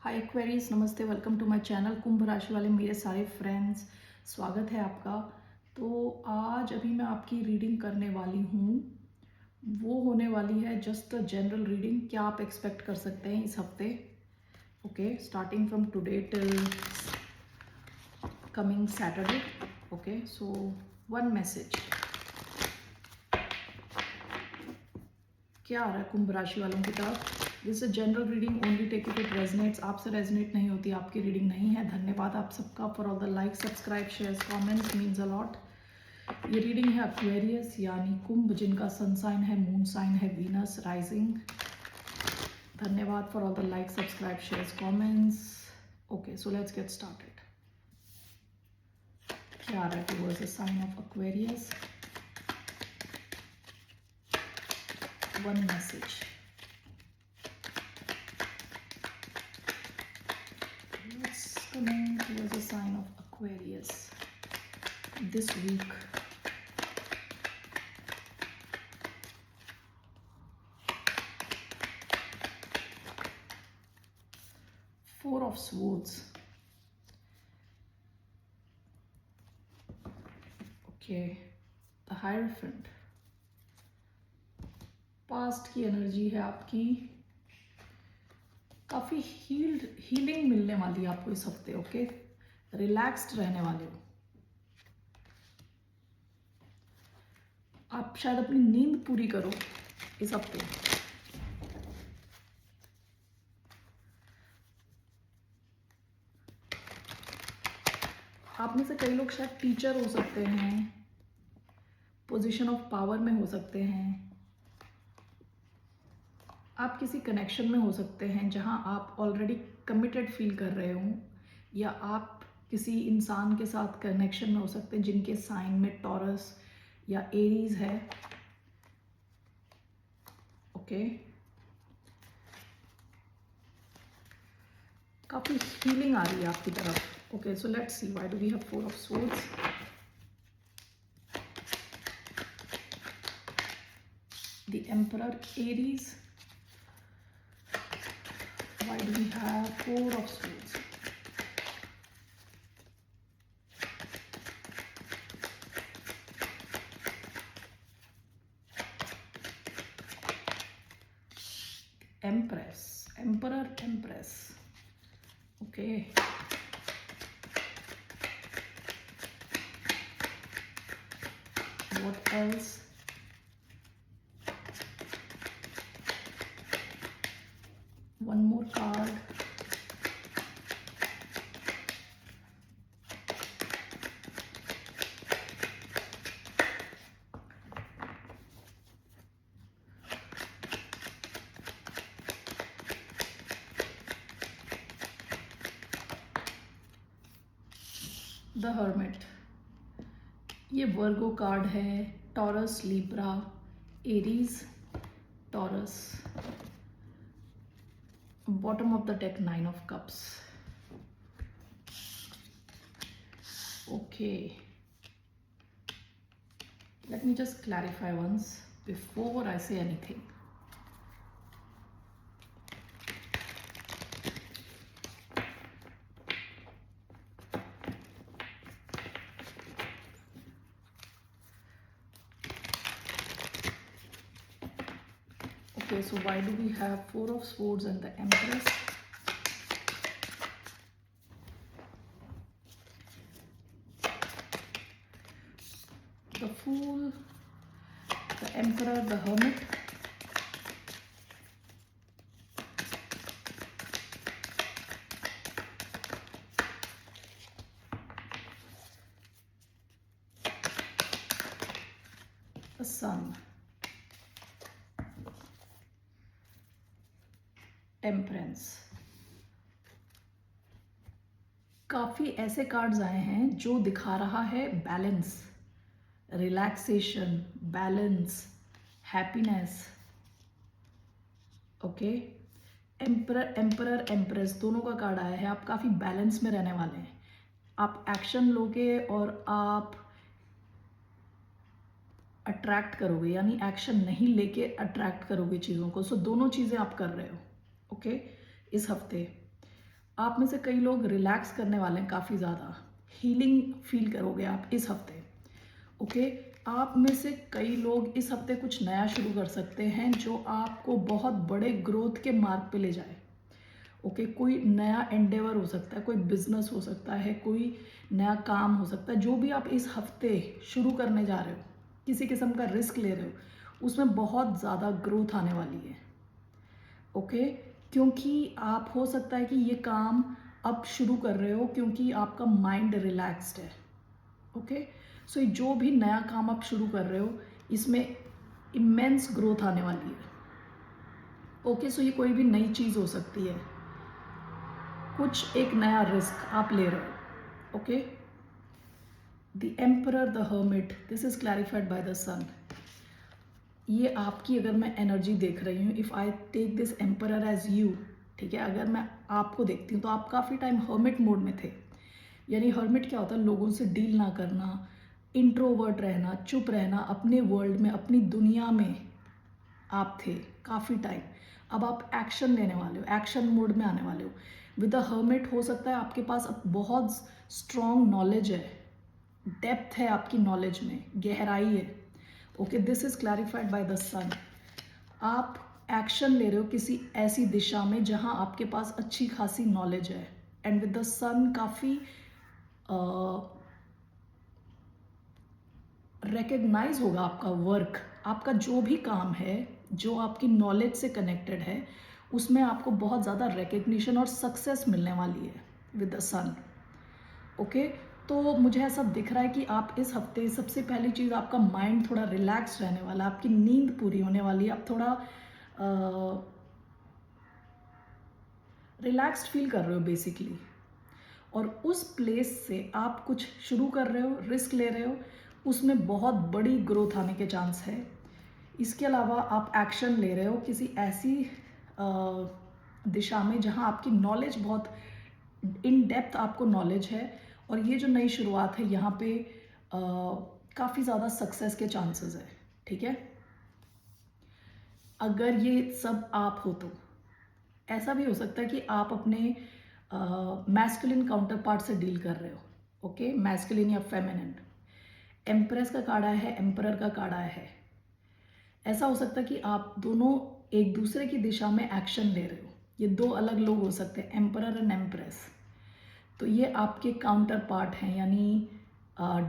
हाय Aquarius, नमस्ते। Welcome to my channel. कुंभ राशि वाले मेरे सारे फ्रेंड्स, स्वागत है आपका। तो आज अभी मैं आपकी रीडिंग करने वाली हूँ, वो होने वाली है जस्ट अ जनरल रीडिंग। क्या आप एक्सपेक्ट कर सकते हैं इस हफ्ते? Okay, starting from today till coming Saturday. Okay, so one message क्या आ रहा है कुंभ राशि वालों की तरफ? This is general reading, only take it it resonates. आपसे रेजनेट नहीं होती, आपकी रीडिंग नहीं है। धन्यवाद आप सबका for all the like, subscribe, shares, comments, means a lot. ये रीडिंग है एक्वेरियस यानी कुंभ, जिनका सन साइन है, मून साइन है वीनस राइजिंग। धन्यवाद for all the like, subscribe, shares, comments. Okay, so let's get started. क्या आ रहा है towards the sign of Aquarius? One message. Coming towards a sign of Aquarius this week. Four of Swords. Okay, the Hierophant. Past की energy है आपकी, काफ़ी healing मिलने वाली है आपको इस हफ्ते। ओके, रिलैक्स्ड रहने वाले हो आप, शायद अपनी नींद पूरी करो इस हफ्ते। आप में से कई लोग शायद टीचर हो सकते हैं, पोजीशन ऑफ पावर में हो सकते हैं, आप किसी कनेक्शन में हो सकते हैं जहां आप ऑलरेडी कमिटेड फील कर रहे हो, या आप किसी इंसान के साथ कनेक्शन में हो सकते हैं जिनके साइन में टॉरस या एरीज है। ओके, काफ़ी हीलिंग आ रही है आपकी तरफ। Okay, so let's see why do we have four of swords. The emperor Aries. Why do we have four of swords? Empress, emperor, empress. Okay, what else? One more card. The hermit. ये वर्गो card है। Taurus, Libra, Aries, taurus. Bottom of the deck, nine of cups. Okay, let me just clarify once before I say anything. Okay, so why do we have four of swords and the empress? The fool, the emperor, the hermit. The sun. Temperance. काफ़ी ऐसे cards आए हैं जो दिखा रहा है balance, relaxation, balance, happiness. Okay, emperor, emperor, empress दोनों का कार्ड आया है। आप काफ़ी बैलेंस में रहने वाले हैं। आप एक्शन लोगे और आप अट्रैक्ट करोगे, यानी एक्शन नहीं लेके अट्रैक्ट करोगे चीज़ों को। सो दोनों चीज़ें आप कर रहे हो। ओके, इस हफ्ते आप में से कई लोग रिलैक्स करने वाले हैं, काफ़ी ज़्यादा हीलिंग फील करोगे आप इस हफ्ते। ओके, आप में से कई लोग इस हफ्ते कुछ नया शुरू कर सकते हैं जो आपको बहुत बड़े ग्रोथ के मार्ग पे ले जाए। ओके, कोई नया एंडेवर हो सकता है, कोई बिजनेस हो सकता है, कोई नया काम हो सकता है। जो भी आप इस हफ्ते शुरू करने जा रहे हो, किसी किस्म का रिस्क ले रहे हो, उसमें बहुत ज़्यादा ग्रोथ आने वाली है। ओके, क्योंकि आप हो सकता है कि ये काम अब शुरू कर रहे हो क्योंकि आपका माइंड रिलैक्स्ड है। ओके, सो ये जो भी नया काम आप शुरू कर रहे हो, इसमें इमेंस ग्रोथ आने वाली है। ओके, सो ये कोई भी नई चीज़ हो सकती है, कुछ एक नया रिस्क आप ले रहे हो। Okay, the emperor, the hermit, this is clarified by the sun. ये आपकी अगर मैं एनर्जी देख रही हूँ, if I take this emperor as you, ठीक है, अगर मैं आपको देखती हूँ तो आप काफ़ी टाइम हर्मिट मोड में थे। यानी हर्मिट क्या होता है? लोगों से डील ना करना, इंट्रोवर्ट रहना, चुप रहना, अपने वर्ल्ड में, अपनी दुनिया में आप थे काफ़ी टाइम। अब आप एक्शन लेने वाले हो, एक्शन मोड में आने वाले हो। विद द हर्मिट हो सकता है आपके पास अब बहुत स्ट्रॉन्ग नॉलेज है, डेप्थ है आपकी नॉलेज में, गहराई है। Okay, this is clarified by the sun. आप एक्शन ले रहे हो किसी ऐसी दिशा में जहां आपके पास अच्छी खासी नॉलेज है। एंड विद द सन काफ़ी रिकग्नाइज होगा आपका वर्क, आपका जो भी काम है, जो आपकी नॉलेज से कनेक्टेड है, उसमें आपको बहुत ज़्यादा रिकग्निशन और सक्सेस मिलने वाली है विद द सन। ओके, तो मुझे ऐसा दिख रहा है कि आप इस हफ्ते सबसे पहली चीज़, आपका माइंड थोड़ा रिलैक्स रहने वाला है, आपकी नींद पूरी होने वाली है, आप थोड़ा रिलैक्स्ड फील कर रहे हो बेसिकली। और उस प्लेस से आप कुछ शुरू कर रहे हो, रिस्क ले रहे हो, उसमें बहुत बड़ी ग्रोथ आने के चांस है। इसके अलावा आप एक्शन ले रहे हो किसी ऐसी दिशा में जहां आपकी नॉलेज बहुत इन डेप्थ आपको नॉलेज है। और ये जो नई शुरुआत है, यहाँ पे काफ़ी ज़्यादा सक्सेस के चांसेस है। ठीक है, अगर ये सब आप हो तो ऐसा भी हो सकता है कि आप अपने मैस्कुलिन काउंटर पार्ट से डील कर रहे हो। ओके, मैस्कुलिन या फेमिनिन। एम्प्रेस का कार्ड आया है, एम्परर का कार्ड आया है। ऐसा हो सकता है कि आप दोनों एक दूसरे की दिशा में एक्शन ले रहे हो। ये दो अलग लोग हो सकते हैं, एम्परर एंड एम्प्रेस। तो ये आपके काउंटर पार्ट हैं, यानी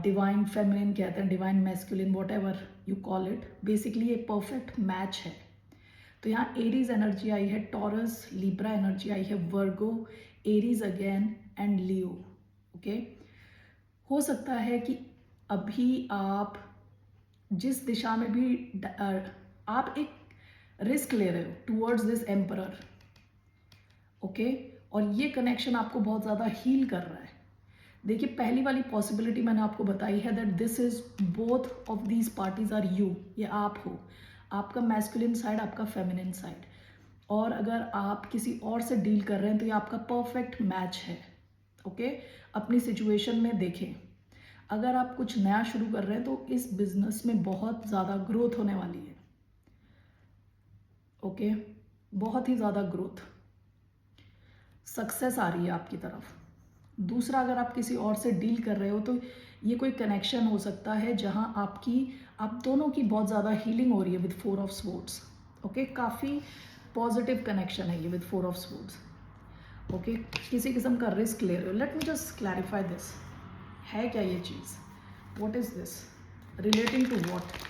डिवाइन फेमिनिन कहते हैं, divine masculine, what ever you call it. Basically ये परफेक्ट मैच है। तो यहाँ एरीज एनर्जी आई है, टॉरस लिब्रा एनर्जी आई है, Virgo, Aries again and Leo. Okay, हो सकता है कि अभी आप जिस दिशा में भी आप एक रिस्क ले रहे हो टूवर्ड्स दिस एम्परर। ओके, और ये कनेक्शन आपको बहुत ज़्यादा हील कर रहा है। देखिए, पहली वाली पॉसिबिलिटी मैंने आपको बताई है that this is both of these parties are you. ये आप हो, आपका मैस्कुलिन साइड, आपका फेमिनिन साइड। और अगर आप किसी और से डील कर रहे हैं तो ये आपका परफेक्ट मैच है। ओके, अपनी सिचुएशन में देखें, अगर आप कुछ नया शुरू कर रहे हैं तो इस बिजनेस में बहुत ज़्यादा ग्रोथ होने वाली है। ओके, बहुत ही ज़्यादा ग्रोथ, सक्सेस आ रही है आपकी तरफ। दूसरा, अगर आप किसी और से डील कर रहे हो तो ये कोई कनेक्शन हो सकता है जहां आप दोनों की बहुत ज़्यादा हीलिंग हो रही है विद 4 ऑफ स्वॉर्ड्स। ओके, काफ़ी पॉजिटिव कनेक्शन है ये विद 4 ऑफ स्वॉर्ड्स। ओके, किसी किस्म का रिस्क ले रहे हो। Let me just clarify this, है क्या ये चीज़? What is this relating to what?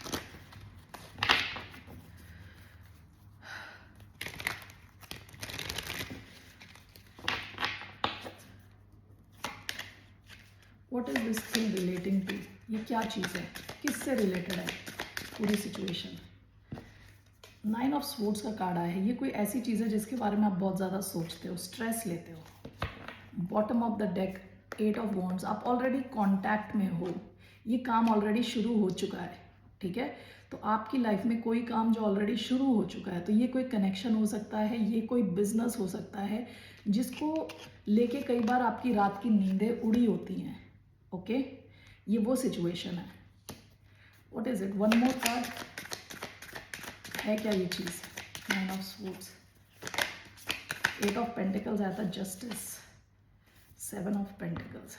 What is this thing relating to? ये क्या चीज़ है, किससे रिलेटेड है पूरी सिचुएशन? 9 ऑफ स्वॉर्ड्स का कार्ड आया है। ये कोई ऐसी चीज़ है जिसके बारे में आप बहुत ज़्यादा सोचते हो, स्ट्रेस लेते हो। Bottom of the deck 8 of wands, आप ऑलरेडी कॉन्टैक्ट में हो, ये काम ऑलरेडी शुरू हो चुका है। ठीक है, तो आपकी लाइफ में कोई काम जो ऑलरेडी शुरू हो चुका है, तो ये कोई कनेक्शन हो सकता है, ये कोई बिजनेस हो सकता है जिसको लेके कई बार आपकी रात की नींदें उड़ी होती हैं। ओके, ये वो सिचुएशन है। What is it? One more card, है क्या ये चीज़? 9 ऑफ स्वॉर्ड्स, 8 ऑफ पेंटिकल्स आया था, justice, 7 of pentacles.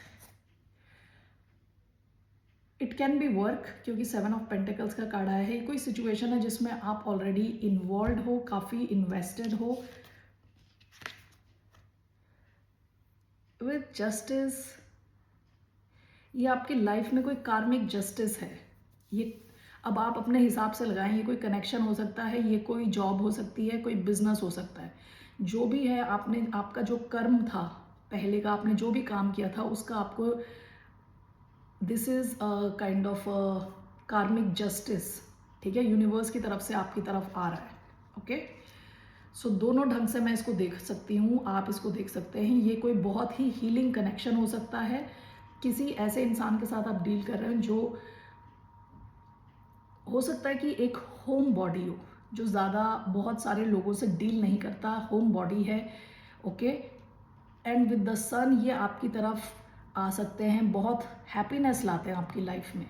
It can B work, क्योंकि 7 ऑफ पेंटिकल्स का कार्ड आया है। कोई सिचुएशन है जिसमें आप ऑलरेडी इन्वॉल्व हो, काफ़ी इन्वेस्टेड हो। विथ जस्टिस, ये आपकी लाइफ में कोई कार्मिक जस्टिस है। ये अब आप अपने हिसाब से लगाएं, ये कोई कनेक्शन हो सकता है, ये कोई जॉब हो सकती है, कोई बिजनेस हो सकता है। जो भी है, आपने आपका जो कर्म था पहले का, आपने जो भी काम किया था उसका आपको, दिस इज काइंड ऑफ कार्मिक जस्टिस, ठीक है, यूनिवर्स की तरफ से आपकी तरफ आ रहा है। ओके, सो दोनों ढंग से मैं इसको देख सकती हूँ, आप इसको देख सकते हैं। ये कोई बहुत ही हीलिंग कनेक्शन हो सकता है। किसी ऐसे इंसान के साथ आप डील कर रहे हैं जो हो सकता है कि एक होम बॉडी हो, जो ज़्यादा बहुत सारे लोगों से डील नहीं करता, होम बॉडी है। Okay, and with the sun ये आपकी तरफ आ सकते हैं, बहुत हैप्पीनेस लाते हैं आपकी लाइफ में।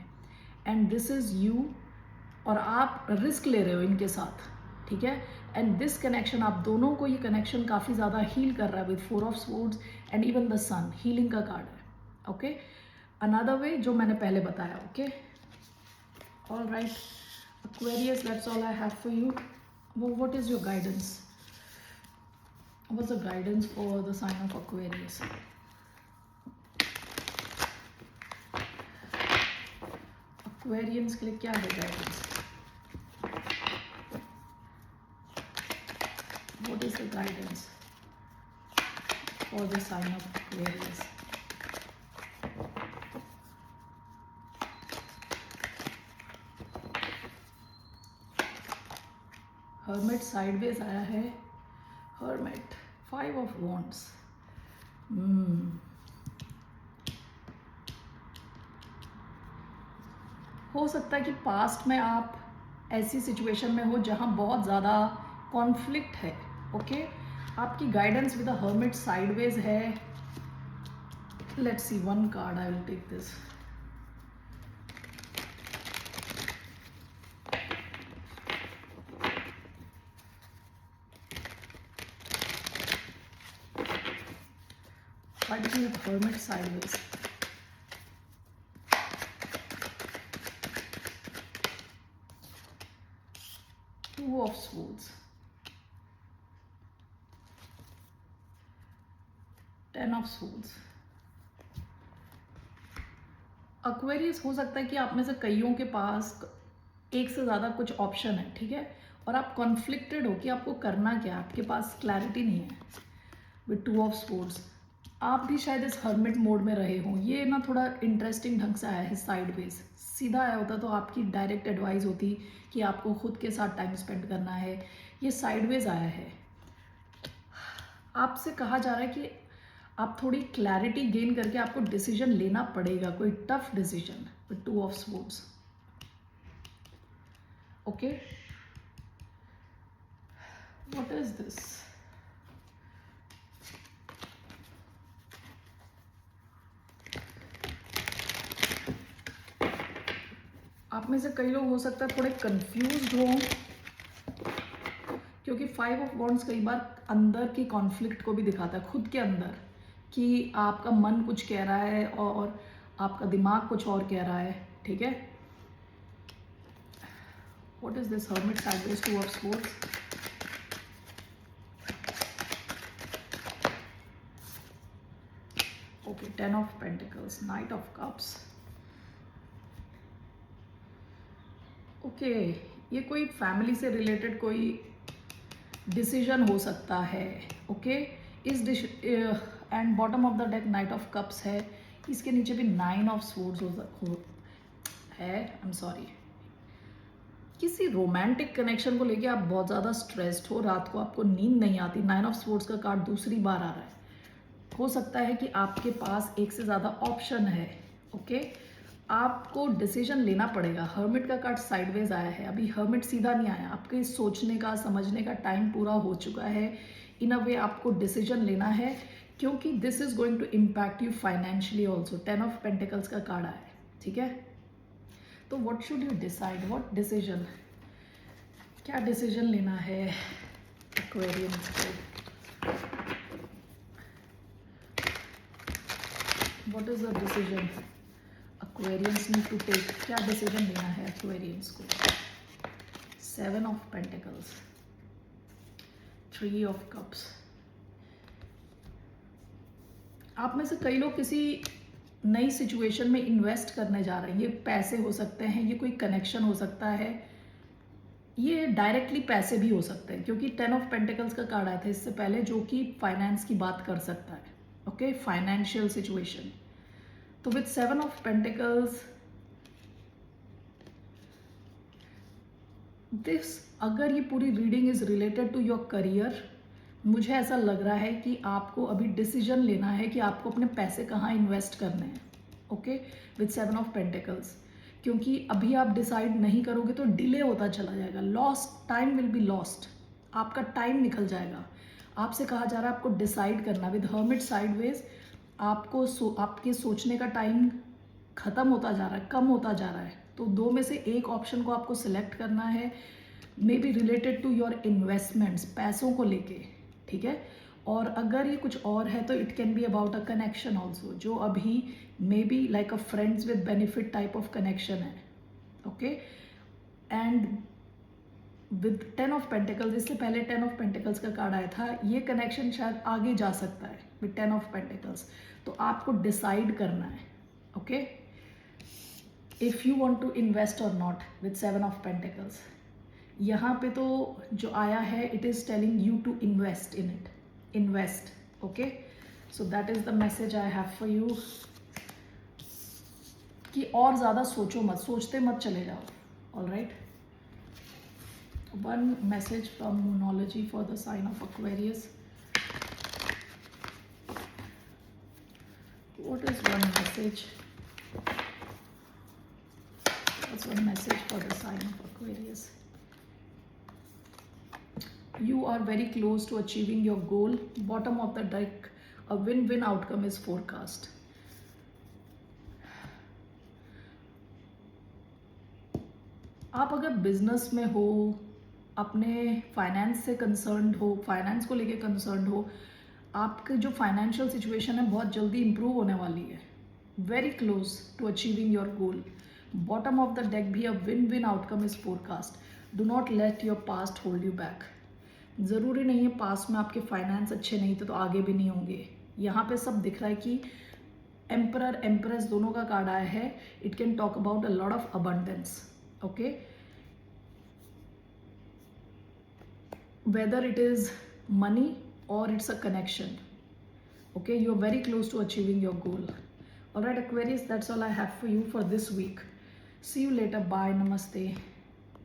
एंड दिस इज़ यू, और आप रिस्क ले रहे हो इनके साथ, ठीक है। एंड दिस कनेक्शन, आप दोनों को ये कनेक्शन काफ़ी ज़्यादा हील कर रहा है with 4 of swords and even the sun, healing का कार्ड है। ओके, अनदर वे जो मैंने पहले बताया। Okay, all right Aquarius, that's all I have for you. Well, what is your guidance? What's the guidance for the sign of Aquarius? Aquarians के लिए क्या है guidance? What is the guidance for the sign of Aquarius? Hermit sideways आया है। Hermit, 5 of wands. हो सकता है कि पास्ट में आप ऐसी सिचुएशन में हो जहां बहुत ज़्यादा कॉन्फ्लिक्ट है। ओके, आपकी guidance with the hermit sideways है। Let's see one card, I will take this. Fighting with Hermit sideways. Two of Swords. 10 of Swords. Aquarius, हो सकता है कि आप में से कईयों के पास एक से ज़्यादा कुछ ऑप्शन है, ठीक है, और आप कॉन्फ्लिक्टेड हो कि आपको करना क्या, आपके पास क्लैरिटी नहीं है। विद 2 ऑफ Swords, आप भी शायद इस हर्मिट मोड में रहे हों। ये ना थोड़ा इंटरेस्टिंग ढंग से आया है साइडवेज। सीधा आया होता तो आपकी डायरेक्ट एडवाइस होती कि आपको खुद के साथ टाइम स्पेंड करना है। ये साइडवेज आया है। आपसे कहा जा रहा है कि आप थोड़ी क्लैरिटी गेन करके आपको डिसीजन लेना पड़ेगा, कोई tough decision with 2 of swords. Okay, what is this? आप में से कई लोग हो सकता है थोड़े कंफ्यूज्ड हो, क्योंकि 5 ऑफ वॉन्ड्स कई बार अंदर की कॉन्फ्लिक्ट को भी दिखाता है, खुद के अंदर, कि आपका मन कुछ कह रहा है और आपका दिमाग कुछ और कह रहा है, ठीक है। What is this? Hermit sideways, 2 of swords. Okay, 10 of pentacles, night of cups. Okay, ये कोई फैमिली से रिलेटेड कोई डिसीजन हो सकता है। ओके, इस and bottom of the deck night of cups है। इसके नीचे भी 9 ऑफ स्वॉर्ड्स है। आई एम सॉरी, किसी रोमांटिक कनेक्शन को लेके आप बहुत ज़्यादा स्ट्रेस्ड हो, रात को आपको नींद नहीं आती। 9 ऑफ स्वॉर्ड्स का कार्ड दूसरी बार आ रहा है। हो सकता है कि आपके पास एक से ज़्यादा ऑप्शन है। ओके, आपको डिसीजन लेना पड़ेगा। हर्मिट का कार्ड साइडवेज आया है, अभी हर्मिट सीधा नहीं आया। आपके सोचने का, समझने का टाइम पूरा हो चुका है। इन अ वे आपको डिसीजन लेना है, क्योंकि this is going to impact you financially also. 10 of pentacles का कार्ड आया है, ठीक है। तो what should you decide, what decision, क्या डिसीजन लेना है एक्वेरियंस को? What is the decision Aquarians need to take? क्या डिसीजन लेना है एक्वेरियंस को? 7 ऑफ पेंटिकल्स, 3 ऑफ कप्स। आप में से कई लोग किसी नई सिचुएशन में इन्वेस्ट करने जा रहे हैं। ये पैसे हो सकते हैं, ये कोई कनेक्शन हो सकता है, ये डायरेक्टली पैसे भी हो सकते हैं, क्योंकि 10 ऑफ पेंटिकल्स का कार्ड आया था इससे पहले, जो कि फाइनेंस की बात कर सकता है। Okay, financial situation. तो विद 7 ऑफ पेंटिकल्स दिस, अगर ये पूरी reading is related to your career, मुझे ऐसा लग रहा है कि आपको अभी डिसीजन लेना है कि आपको अपने पैसे कहाँ इन्वेस्ट करने हैं। ओके, विद 7 ऑफ पेंटिकल्स, क्योंकि अभी आप डिसाइड नहीं करोगे तो डिले होता चला जाएगा। Lost time will be lost, आपका टाइम निकल जाएगा। आपसे कहा जा रहा है आपको डिसाइड करना। विद हर्मिट साइडवेज, आपको आपके सोचने का टाइम खत्म होता जा रहा है, कम होता जा रहा है। तो दो में से एक ऑप्शन को आपको सिलेक्ट करना है, maybe related to your investments, पैसों को लेके, ठीक है। और अगर ये कुछ और है तो it can be about a connection also, जो अभी may be like a friends with benefit type of connection है। Okay, and with 10 of pentacles, इससे पहले 10 ऑफ पेंटिकल्स का कार्ड आया था, ये कनेक्शन शायद आगे जा सकता है विद 10 ऑफ पेंटिकल्स। तो आपको डिसाइड करना है, okay, if you want to invest और नॉट विद 7 ऑफ पेंटिकल्स। यहाँ पे तो जो आया है, it is telling you to invest in it, invest. Okay, so that is the message I have for you, कि और ज़्यादा सोचो मत, सोचते मत चले जाओ। All right, one message from Moonology for the sign of Aquarius. What is one message? What's one message for the sign of Aquarius? You are very close to achieving your goal. Bottom of the deck, a win-win outcome is forecast. आप अगर business में हो, अपने finance से concerned हो, finance को लेके concerned हो, आपके जो फाइनेंशियल सिचुएशन है बहुत जल्दी इंप्रूव होने वाली है। Very close to achieving your goal. Bottom of the deck भी a win win outcome is forecast. Do not let your past hold you back. ज़रूरी नहीं है पास्ट में आपके फाइनेंस अच्छे नहीं थे तो आगे भी नहीं होंगे। यहाँ पे सब दिख रहा है कि एम्परर एम्प्रेस दोनों का कार्ड आया है। It can talk about a lot of abundance. Okay, whether it is money or it's a connection. Okay, you're very close to achieving your goal. All right, Aquarius, that's all I have for you for this week. See you later. Bye. Namaste.